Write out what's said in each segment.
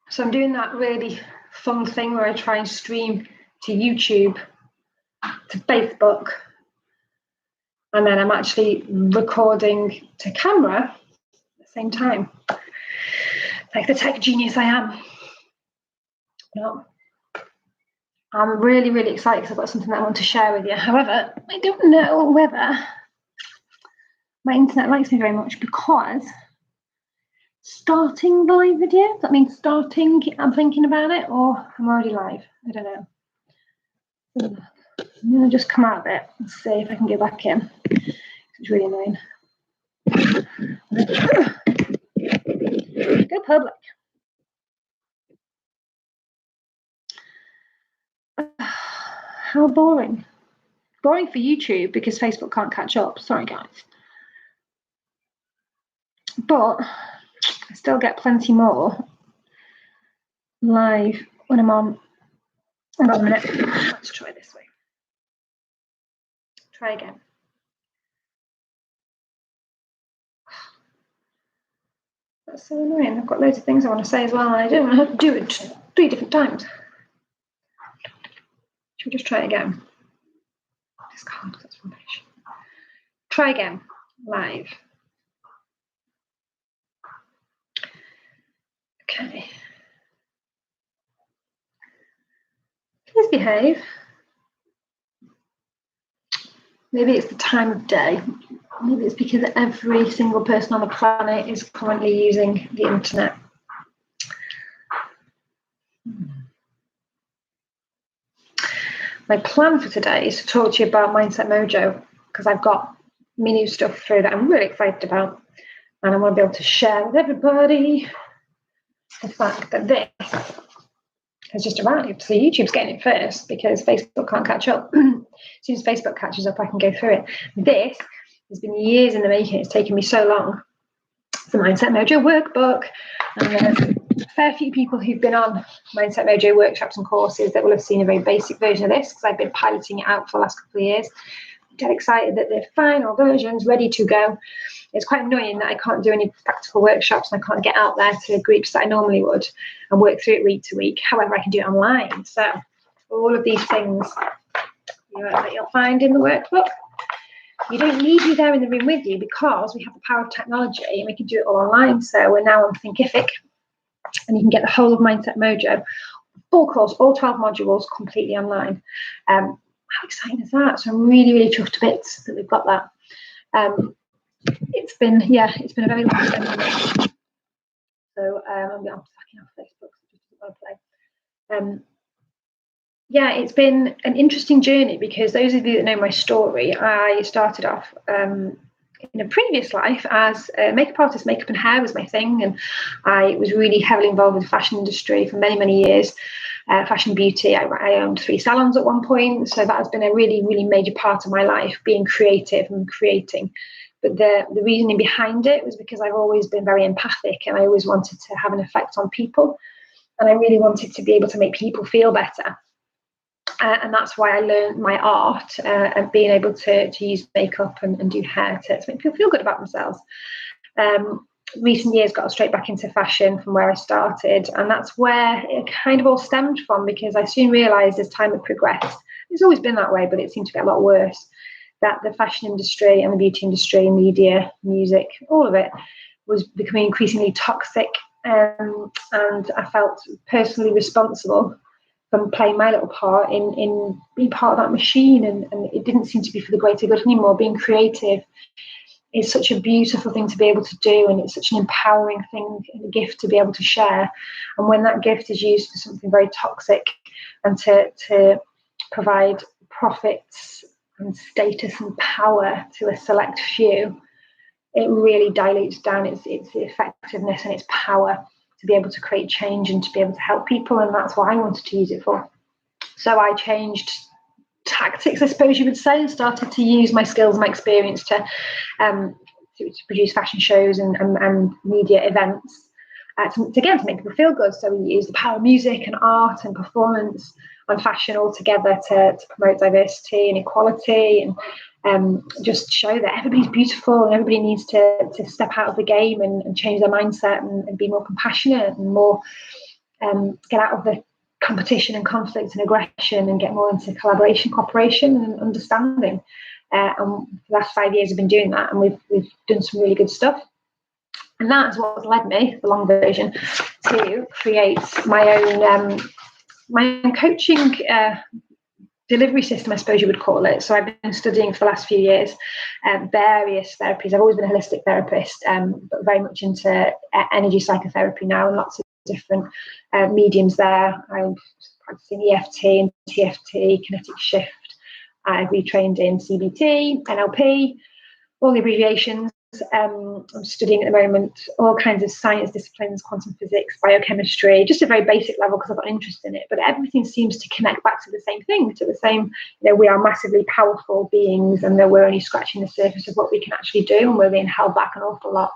So I'm doing that really fun thing where I try and stream to YouTube, to Facebook, and then I'm actually recording to camera at the same time, like the tech genius I am. No. I'm really, really excited because I've got something that I want to share with you. However, I don't know whether my internet likes me very much, because starting the live video, does that mean starting, I'm thinking about it, or I'm already live? I don't know. I'm going to just come out of it and see if I can get back in. It's really annoying. Go public. How boring. Boring for YouTube because Facebook can't catch up. Sorry, guys. But I still get plenty more live when I'm on. Hold on a minute. Let's try this way. Try again. That's so annoying. I've got loads of things I want to say as well, and I don't know how to do it 3 different times. Should we just try it again? I just can't because that's rubbish. Try again. Live. Okay. Please behave. Maybe it's the time of day. Maybe it's because every single person on the planet is currently using the internet. My plan for today is to talk to you about Mindset Mojo, because I've got my new stuff through that I'm really excited about, and I want to be able to share with everybody the fact that this has just arrived. So YouTube's getting it first because Facebook can't catch up. As soon as Facebook catches up, I can go through it. This has been years in the making. It's taken me so long. It's the Mindset Mojo workbook. And there's a fair few people who've been on Mindset Mojo workshops and courses that will have seen a very basic version of this, because I've been piloting it out for the last couple of years. I'm dead excited that the final version's ready to go. It's quite annoying that I can't do any practical workshops and I can't get out there to groups that I normally would and work through it week to week. However, I can do it online. So all of these things that you'll find in the workbook, you don't need me there in the room with you, because we have the power of technology and we can do it all online. So we're now on Thinkific, and you can get the whole of Mindset Mojo, full course, all 12 modules completely online. How exciting is that? So I'm really, really chuffed to bits that we've got that. It's been a very long time. So I'm backing off Facebook, so just doesn't want to play. It's been an interesting journey, because those of you that know my story, I started off in a previous life as a makeup artist. Makeup and hair was my thing, and I was really heavily involved with the fashion industry for many, many years. Fashion beauty. I owned 3 salons at one point, so that has been a really, really major part of my life, being creative and creating. But the reasoning behind it was because I've always been very empathic, and I always wanted to have an effect on people, and I really wanted to be able to make people feel better. And that's why I learned my art of being able to use makeup and do hair to make people feel good about themselves. Recent years got straight back into fashion from where I started, and that's where it kind of all stemmed from, because I soon realised as time had progressed, it's always been that way, but it seemed to get a lot worse, that the fashion industry and the beauty industry, media, music, all of it was becoming increasingly toxic, and I felt personally responsible from playing my little part in being part of that machine, and it didn't seem to be for the greater good anymore. Being creative is such a beautiful thing to be able to do, and it's such an empowering thing and a gift to be able to share. And when that gift is used for something very toxic and to provide profits and status and power to a select few, it really dilutes down its effectiveness and its power to be able to create change and to be able to help people. And that's what I wanted to use it for. So I changed tactics, I suppose you would say, and started to use my skills, my experience to produce fashion shows and media events, to make people feel good. So we use the power of music and art and performance and fashion all together to promote diversity and equality, and just show that everybody's beautiful and everybody needs to step out of the game and change their mindset and be more compassionate and more get out of the competition and conflict and aggression and get more into collaboration, cooperation and understanding. And for the last 5 years I've been doing that, and we've done some really good stuff. And that's what's led me, the long version, to create my own coaching delivery system, I suppose you would call it. So I've been studying for the last few years various therapies. I've always been a holistic therapist, but very much into energy psychotherapy now, and lots of different mediums there. I'm practicing EFT and TFT, kinetic shift. I've retrained in CBT, NLP, all the abbreviations. I'm studying at the moment all kinds of science disciplines, quantum physics, biochemistry, just a very basic level because I've got an interest in it. But everything seems to connect back to the same thing, to the same, we are massively powerful beings, and that we're only scratching the surface of what we can actually do, and we're being held back an awful lot.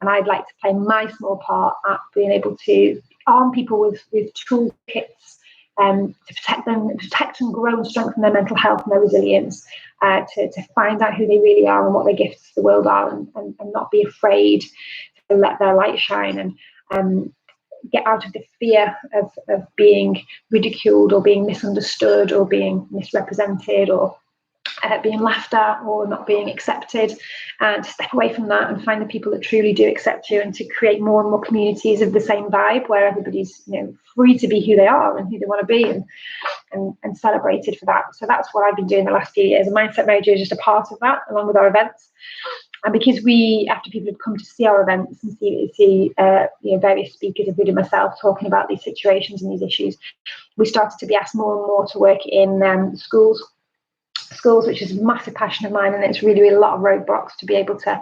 And I'd like to play my small part at being able to arm people with toolkits to protect and grow and strengthen their mental health and their resilience, to find out who they really are and what their gifts to the world are, and not be afraid to let their light shine, and get out of the fear of being ridiculed or being misunderstood or being misrepresented or being laughed at or not being accepted, and to step away from that and find the people that truly do accept you, and to create more and more communities of the same vibe where everybody's free to be who they are and who they want to be, and celebrated for that. So that's what I've been doing the last few years, and Mindset Mojo is just a part of that, along with our events. And because after people had come to see our events and see various speakers, including myself, talking about these situations and these issues, we started to be asked more and more to work in schools, which is a massive passion of mine, and it's really, really a lot of roadblocks to be able to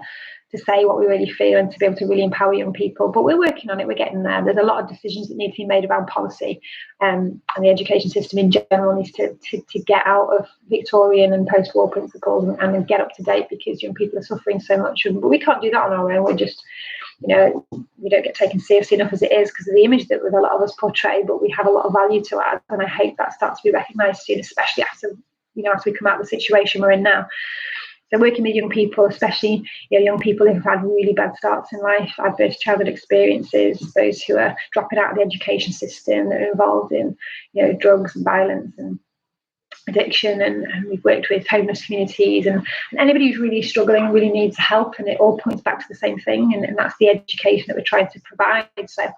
say what we really feel and to be able to really empower young people. But we're working on it, we're getting there. There's a lot of decisions that need to be made around policy, and the education system in general needs to get out of Victorian and post-war principles and get up to date, because young people are suffering so much. But we can't do that on our own. We're just, we don't get taken seriously enough as it is because of the image that a lot of us portray, but we have a lot of value to add, and I hope that starts to be recognised soon, especially after as we come out of the situation we're in now. So working with young people, especially young people who've had really bad starts in life, adverse childhood experiences, those who are dropping out of the education system, that are involved in drugs and violence and addiction, and we've worked with homeless communities and anybody who's really struggling and really needs help, and it all points back to the same thing, and that's the education that we're trying to provide. So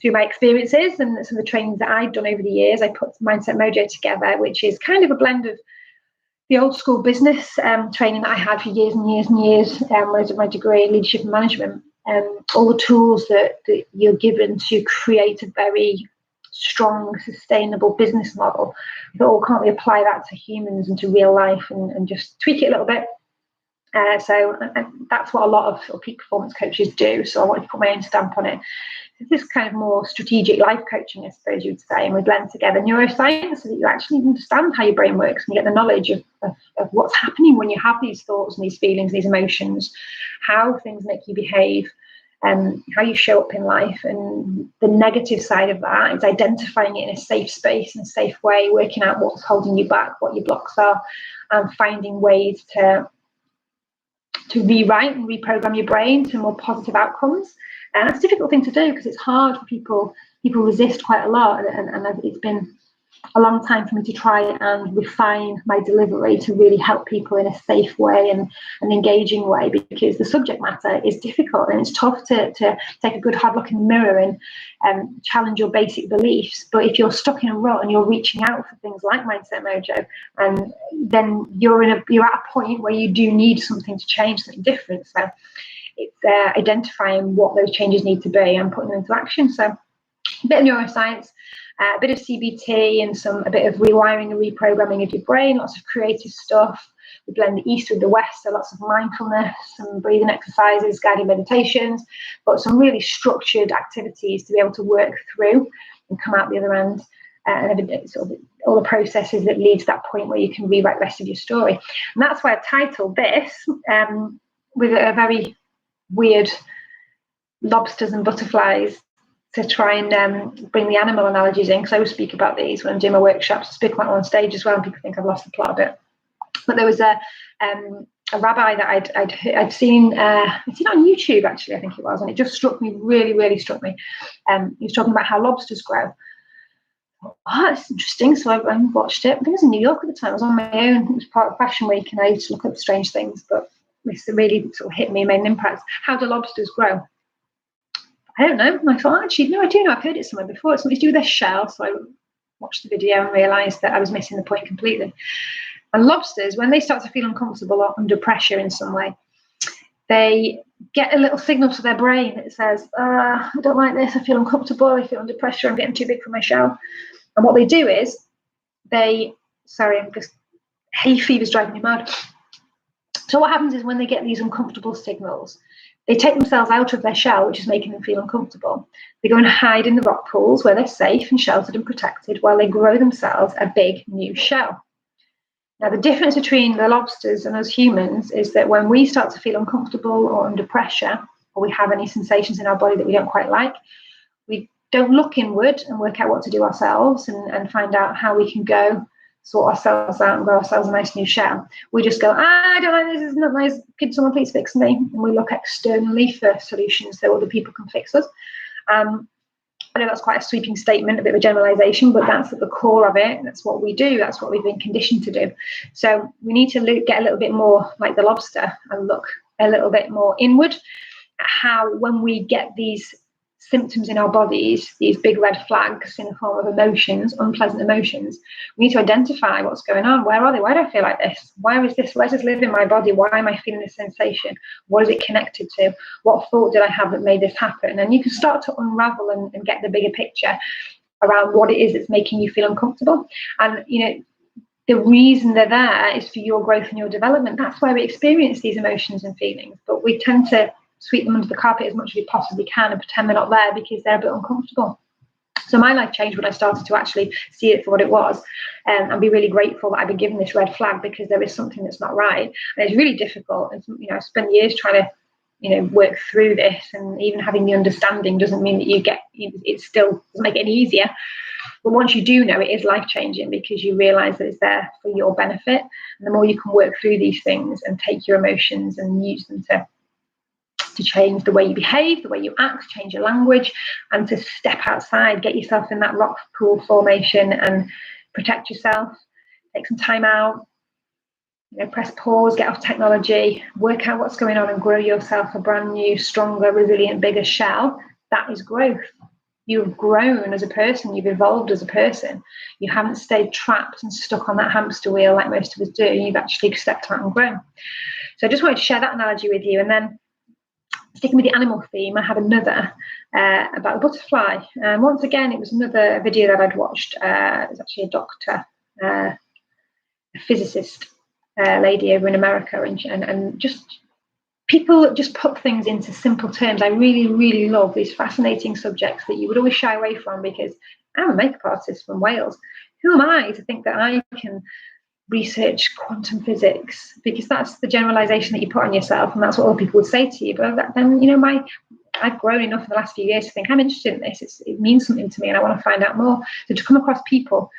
through my experiences and some of the trainings that I've done over the years, I put Mindset Mojo together, which is kind of a blend of the old school business training that I had for years and years and years, when I was at my degree in leadership and management, all the tools that you're given to create a very strong, sustainable business model. But can't we apply that to humans and to real life and just tweak it a little bit? So that's what a lot of peak performance coaches do. So I wanted to put my own stamp on it. This is kind of more strategic life coaching, I suppose you'd say, and we blend together neuroscience so that you actually understand how your brain works and you get the knowledge of what's happening when you have these thoughts and these feelings, these emotions, how things make you behave, and how you show up in life. And the negative side of that is identifying it in a safe space, in a safe way, working out what's holding you back, what your blocks are, and finding ways to rewrite and reprogram your brain to more positive outcomes. And it's a difficult thing to do because it's hard for people. People resist quite a lot, and it's been a long time for me to try and refine my delivery to really help people in a safe way and an engaging way, because the subject matter is difficult and it's tough to take a good hard look in the mirror and challenge your basic beliefs. But if you're stuck in a rut and you're reaching out for things like Mindset Mojo, and then you're at a point where you do need something to change, something different. So it's identifying what those changes need to be and putting them into action. So a bit of neuroscience, a bit of CBT, and a bit of rewiring and reprogramming of your brain, lots of creative stuff. We blend the East with the West, so lots of mindfulness, some breathing exercises, guided meditations, but some really structured activities to be able to work through and come out the other end, and sort of all the processes that lead to that point where you can rewrite the rest of your story. And that's why I titled this with a very weird lobsters and butterflies, to try and bring the animal analogies in, because I always speak about these when I'm doing my workshops. I speak about them on stage as well, and people think I've lost the plot a bit. But there was a a rabbi that I'd seen on YouTube, actually, I think it was, and it just struck me, really struck me. He was talking about how lobsters grow. Oh, that's interesting. So I watched it. I think it was in New York at the time. I was on my own. It was part of Fashion Week, and I used to look up strange things, but this really sort of hit me, made an impact. How do lobsters grow? I don't know. And I thought, actually, no, I do know. I've heard it somewhere before. It's something to do with their shell. So I watched the video and realised that I was missing the point completely. And lobsters, when they start to feel uncomfortable or under pressure in some way, they get a little signal to their brain that says, I don't like this. I feel uncomfortable. I feel under pressure. I'm getting too big for my shell. And what they do is hay fever's driving me mad. So what happens is when they get these uncomfortable signals, they take themselves out of their shell, which is making them feel uncomfortable. They go and hide in the rock pools where they're safe and sheltered and protected while they grow themselves a big new shell. Now, the difference between the lobsters and us humans is that when we start to feel uncomfortable or under pressure, or we have any sensations in our body that we don't quite like, we don't look inward and work out what to do ourselves and find out how we can go sort ourselves out and grow ourselves a nice new shell. We just go, I don't like this, it's not nice, could someone please fix me? And we look externally for solutions so other people can fix us. I know that's quite a sweeping statement, a bit of a generalization, but that's at the core of it. That's what we do. That's what we've been conditioned to do. So we need to get a little bit more like the lobster and look a little bit more inward at how, when we get these symptoms in our bodies, these big red flags in the form of emotions, unpleasant emotions, we need to identify what's going on. Where are they? Why do I feel like this? Why does this live in my body? Why am I feeling this sensation? What is it connected to? What thought did I have that made this happen? And you can start to unravel and get the bigger picture around what it is that's making you feel uncomfortable. And, the reason they're there is for your growth and your development. That's why we experience these emotions and feelings, but we tend to sweep them under the carpet as much as we possibly can and pretend they're not there because they're a bit uncomfortable. So my life changed when I started to actually see it for what it was, and be really grateful that I've been given this red flag because there is something that's not right. And it's really difficult. And, I spent years trying to, work through this, and even having the understanding doesn't mean that it still doesn't make it any easier. But once you do know, it is life-changing because you realise that it's there for your benefit. And the more you can work through these things and take your emotions and use them to change the way you behave, the way you act, change your language, and to step outside, get yourself in that rock pool formation and protect yourself, take some time out, press pause, get off technology, work out what's going on and grow yourself a brand new, stronger, resilient, bigger shell. That is growth. You've grown as a person, you've evolved as a person. You haven't stayed trapped and stuck on that hamster wheel like most of us do. You've actually stepped out and grown. So I just wanted to share that analogy with you. And then sticking with the animal theme, I had another about a butterfly. And once again, it was another video that I'd watched. It was actually a doctor, a physicist lady over in America, and just people just put things into simple terms. I really, really love these fascinating subjects that you would always shy away from because I'm a makeup artist from Wales. Who am I to think that I can research quantum physics? Because that's the generalization that you put on yourself, and that's what other people would say to you. But then, I've grown enough in the last few years to think I'm interested in this. It means something to me, and I want to find out more. So to come across people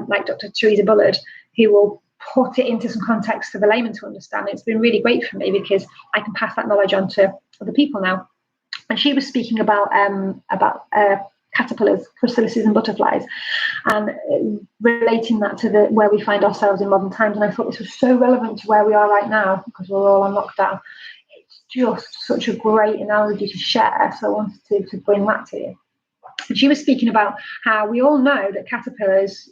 like Dr. Teresa Bullard, who will put it into some context for the layman to understand, it's been really great for me because I can pass that knowledge on to other people now. And she was speaking about caterpillars, chrysalises and butterflies, and relating that to where we find ourselves in modern times. And I thought this was so relevant to where we are right now because we're all on lockdown. It's just such a great analogy to share, so I wanted to bring that to you. And she was speaking about how we all know that caterpillars,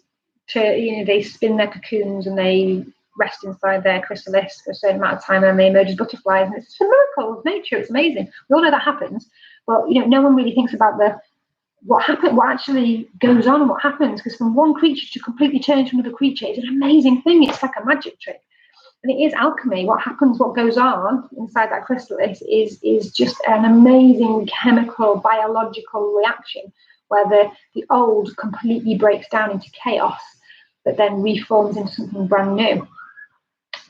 they spin their cocoons and they rest inside their chrysalis for a certain amount of time, and they emerge as butterflies. And it's a miracle of nature. It's amazing. We all know that happens, but no one really thinks about what actually goes on and what happens, because from one creature to completely turn into another creature is an amazing thing. It's like a magic trick, and it is alchemy. What happens, what goes on inside that chrysalis is just an amazing chemical, biological reaction where the old completely breaks down into chaos, but then reforms into something brand new.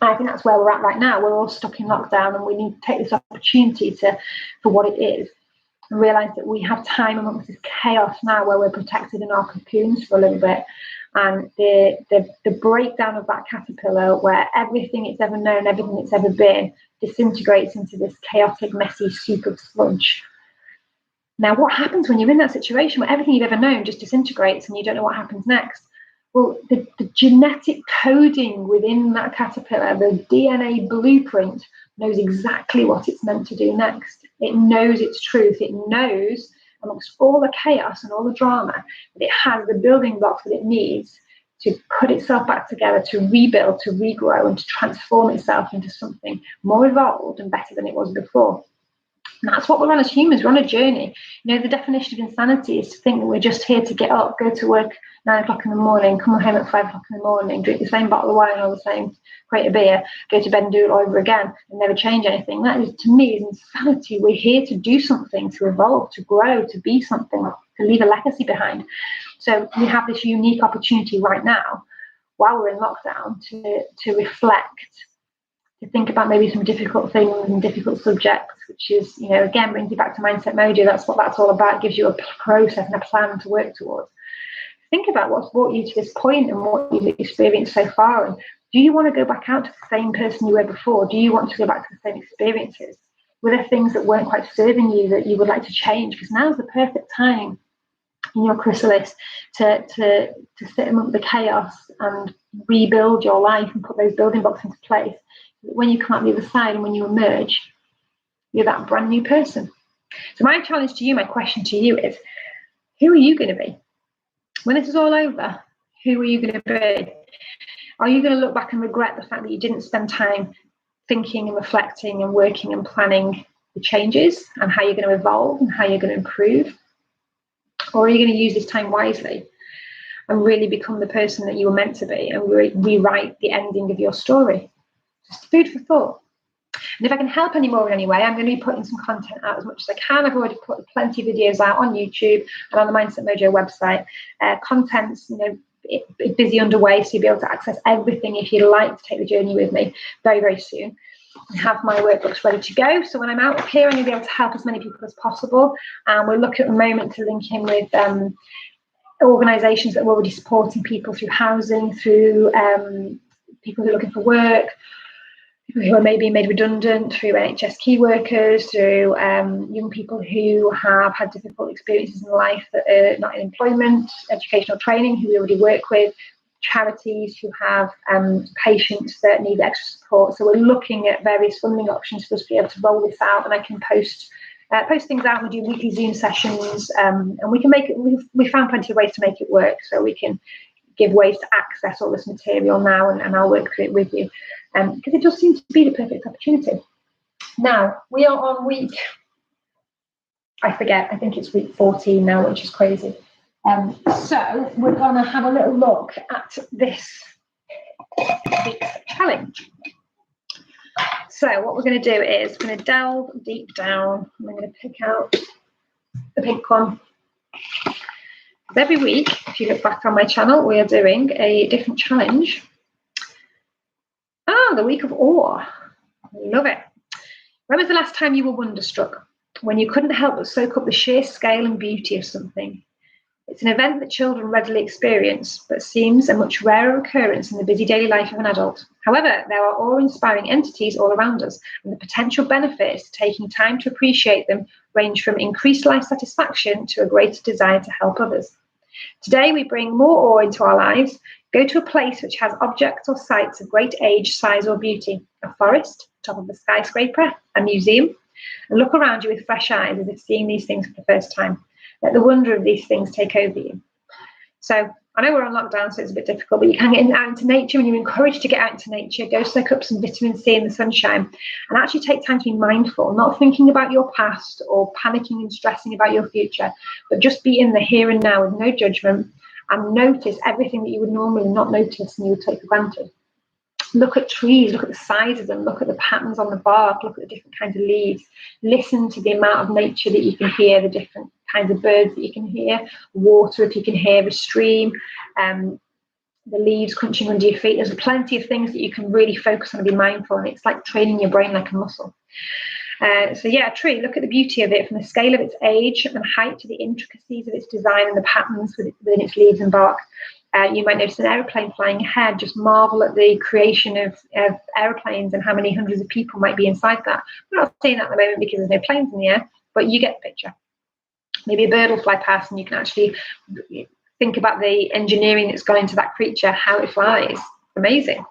And I think that's where we're at right now. We're all stuck in lockdown, and we need to take this opportunity for what it is, and realise that we have time amongst this chaos now where we're protected in our cocoons for a little bit, And the breakdown of that caterpillar, where everything it's ever known, everything it's ever been, disintegrates into this chaotic, messy soup of sludge. Now, what happens when you're in that situation where everything you've ever known just disintegrates and you don't know what happens next? Well, the genetic coding within that caterpillar, the DNA blueprint, knows exactly what it's meant to do next. It knows its truth. It knows, amongst all the chaos and all the drama, that it has the building blocks that it needs to put itself back together, to rebuild, to regrow, and to transform itself into something more evolved and better than it was before. And that's what we're on as humans. We're on a journey. You know, the definition of insanity is to think that we're just here to get up, go to work 9 o'clock in the morning, come home at 5 o'clock in the morning, drink the same bottle of wine or the same crate of beer, go to bed and do it all over again and never change anything. That is, to me, is insanity. We're here to do something, to evolve, to grow, to be something, to leave a legacy behind. So we have this unique opportunity right now, while we're in lockdown, to reflect, to think about maybe some difficult things and difficult subjects, which is, you know, again, brings you back to Mindset Mojo. That's what that's all about. It gives you a process and a plan to work towards. Think about what's brought you to this point and what you've experienced so far. And do you want to go back out to the same person you were before? Do you want to go back to the same experiences? Were there things that weren't quite serving you that you would like to change? Because now's the perfect time in your chrysalis to sit among the chaos and rebuild your life and put those building blocks into place. When you come out the other side and when you emerge, you're that brand new person. So my challenge to you, my question to you is, who are you going to be? When this is all over, who are you going to be? Are you going to look back and regret the fact that you didn't spend time thinking and reflecting and working and planning the changes and how you're going to evolve and how you're going to improve? Or are you going to use this time wisely and really become the person that you were meant to be and rewrite the ending of your story? Just food for thought. And if I can help any more in any way, I'm going to be putting some content out as much as I can. I've already put plenty of videos out on YouTube and on the Mindset Mojo website. Content's, you know, busy underway, so you'll be able to access everything if you'd like to take the journey with me very, very soon. I have my workbooks ready to go, so when I'm out of here, I'm going to be able to help as many people as possible. And we're looking at the moment to link in with organisations that are already supporting people through housing, through people who are looking for work, people who are maybe made redundant, through NHS key workers, through young people who have had difficult experiences in life that are not in employment, educational training, who we already work with, charities who have patients that need extra support. So we're looking at various funding options for us to be able to roll this out, and I can post things out. We do weekly Zoom sessions, and we can make it. We found plenty of ways to make it work, so we can give ways to access all this material now, and I'll work through it with you, because it does seem to be the perfect opportunity. Now we are on week, I think it's week 14 now, which is crazy. So we're going to have a little look at this week's challenge. So what we're going to do is we're going to delve deep down. I'm going to pick out the pink one. Every week, if you look back on my channel, we are doing a different challenge. The week of awe. Love it. When was the last time you were wonderstruck? When you couldn't help but soak up the sheer scale and beauty of something. It's an event that children readily experience, but seems a much rarer occurrence in the busy daily life of an adult. However, there are awe-inspiring entities all around us, and the potential benefits to taking time to appreciate them range from increased life satisfaction to a greater desire to help others. Today, we bring more awe into our lives. Go to a place which has objects or sites of great age, size, or beauty. A forest, top of a skyscraper, a museum, and look around you with fresh eyes as if seeing these things for the first time. Let the wonder of these things take over you. So I know we're on lockdown, so it's a bit difficult, but you can get out into nature, and you're encouraged to get out into nature. Go soak up some vitamin C in the sunshine and actually take time to be mindful, not thinking about your past or panicking and stressing about your future, but just be in the here and now with no judgment and notice everything that you would normally not notice and you would take for granted. Look at trees, look at the size of them, look at the patterns on the bark, look at the different kinds of leaves. Listen to the amount of nature that you can hear, the different kinds of birds that you can hear, water if you can hear, a stream, the leaves crunching under your feet. There's plenty of things that you can really focus on and be mindful, and it's like training your brain like a muscle. So yeah, a tree, look at the beauty of it from the scale of its age and height to the intricacies of its design and the patterns within its leaves and bark. You might notice an aeroplane flying ahead. Just marvel at the creation of aeroplanes and how many hundreds of people might be inside that. We're not seeing that at the moment because there's no planes in the air, but you get the picture. Maybe a bird will fly past and you can actually think about the engineering that's gone into that creature, how it flies. Amazing.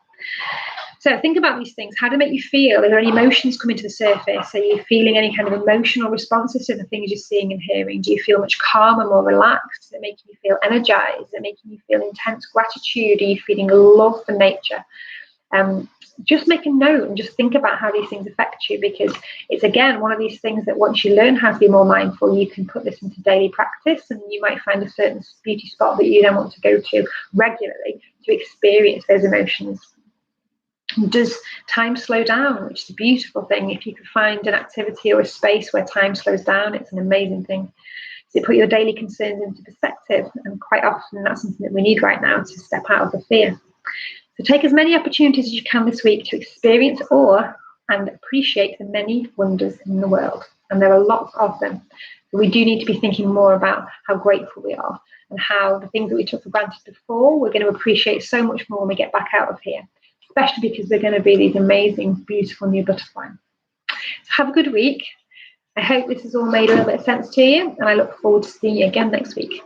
So think about these things. How do they make you feel? Are there any emotions coming to the surface? Are you feeling any kind of emotional responses to the things you're seeing and hearing? Do you feel much calmer, more relaxed? Is it making you feel energized? Is it making you feel intense gratitude? Are you feeling love for nature? Just make a note and just think about how these things affect you, because it's, again, one of these things that once you learn how to be more mindful, you can put this into daily practice, and you might find a certain beauty spot that you then want to go to regularly to experience those emotions. Does time slow down, which is a beautiful thing. If you could find an activity or a space where time slows down, it's an amazing thing. So put your daily concerns into perspective, and quite often that's something that we need right now to step out of the fear. So take as many opportunities as you can this week to experience awe and appreciate the many wonders in the world. And there are lots of them. So we do need to be thinking more about how grateful we are, and how the things that we took for granted before, we're going to appreciate so much more when we get back out of here, especially because they're going to be these amazing, beautiful new butterflies. So have a good week. I hope this has all made a little bit of sense to you, and I look forward to seeing you again next week.